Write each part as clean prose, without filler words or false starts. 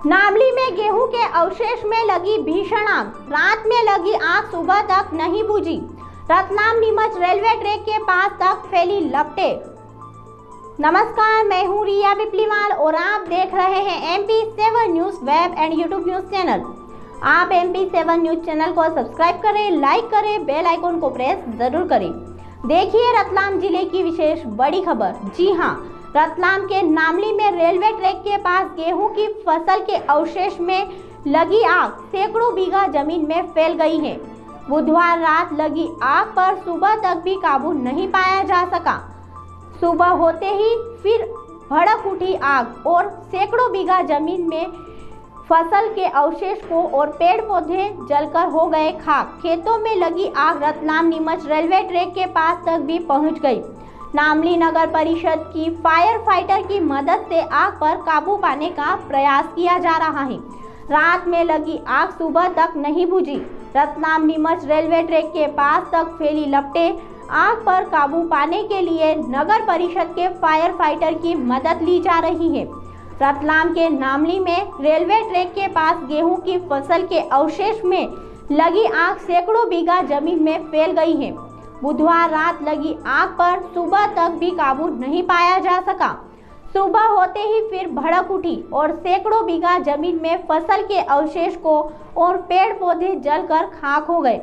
नामली में गेहूं के अवशेष में लगी भीषण आग। रात में लगी आग सुबह तक नहीं बुझी। रतलाम नीमच रेलवे ट्रैक के पास तक फैली लपटें। नमस्कार, मैं हूं रिया बिप्लीवाल और आप देख रहे हैं MP7 news web and YouTube news channel. आप MP7 न्यूज चैनल को सब्सक्राइब करें, लाइक करें, बेल आइकन को प्रेस जरूर करें। देखिए रतलाम जिले की विशेष बड़ी खबर। जी हां, रतलाम के नामली में रेलवे ट्रैक के पास गेहूं की फसल के अवशेष में लगी आग सैकड़ों बीघा जमीन में फैल गई है। बुधवार रात लगी आग पर सुबह तक भी काबू नहीं पाया जा सका। सुबह होते ही फिर भड़क उठी आग और सैकड़ों बीघा जमीन में फसल के अवशेष को और पेड़ पौधे जलकर हो गए खाक। खेतों में लगी आग रतलाम नीमच रेलवे ट्रैक के पास तक भी पहुंच गई। नामली नगर परिषद की फायर फाइटर की मदद से आग पर काबू पाने का प्रयास किया जा रहा है। रात में लगी आग सुबह तक नहीं बुझी। रतलाम नीमच रेलवे ट्रैक के पास तक फैली लपटें। आग पर काबू पाने के लिए नगर परिषद के फायर फाइटर की मदद ली जा रही है। रतलाम के नामली में रेलवे ट्रैक के पास गेहूं की फसल के अवशेष में लगी आग सैकड़ों बीघा जमीन में फैल गई है। बुधवार रात लगी आग पर सुबह तक भी काबू नहीं पाया जा सका। सुबह होते ही फिर भड़क उठी और सैकड़ों बीघा जमीन में फसल के अवशेष को और पेड़ पौधे जलकर खाक हो गए।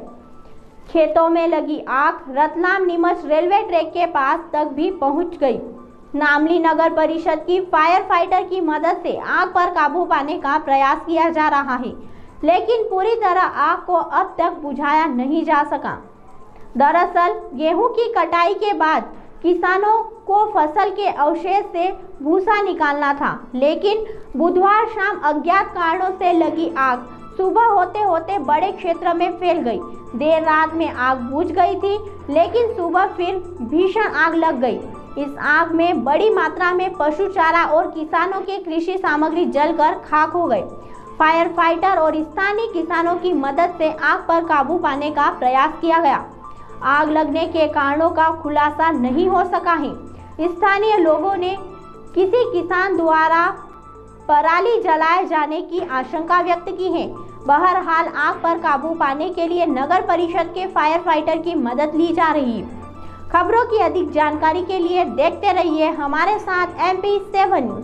खेतों में लगी आग रतलाम नीमच रेलवे ट्रैक के पास तक भी पहुंच गई। नामली नगर परिषद की फायर फाइटर की मदद से आग पर काबू पाने का प्रयास किया जा रहा है, लेकिन पूरी तरह आग को अब तक बुझाया नहीं जा सका। दरअसल गेहूं की कटाई के बाद किसानों को फसल के अवशेष से भूसा निकालना था, लेकिन बुधवार शाम अज्ञात कारणों से लगी आग सुबह होते होते बड़े क्षेत्र में फैल गई। देर रात में आग बुझ गई थी, लेकिन सुबह फिर भीषण आग लग गई। इस आग में बड़ी मात्रा में पशु चारा और किसानों के कृषि सामग्री जलकर खाक हो गए। फायर फाइटर और स्थानीय किसानों की मदद से आग पर काबू पाने का प्रयास किया गया। आग लगने के कारणों का खुलासा नहीं हो सका है। स्थानीय लोगों ने किसी किसान द्वारा पराली जलाए जाने की आशंका व्यक्त की है। बहरहाल आग पर काबू पाने के लिए नगर परिषद के फायर फाइटर की मदद ली जा रही है। खबरों की अधिक जानकारी के लिए देखते रहिए हमारे साथ MP7 न्यूज।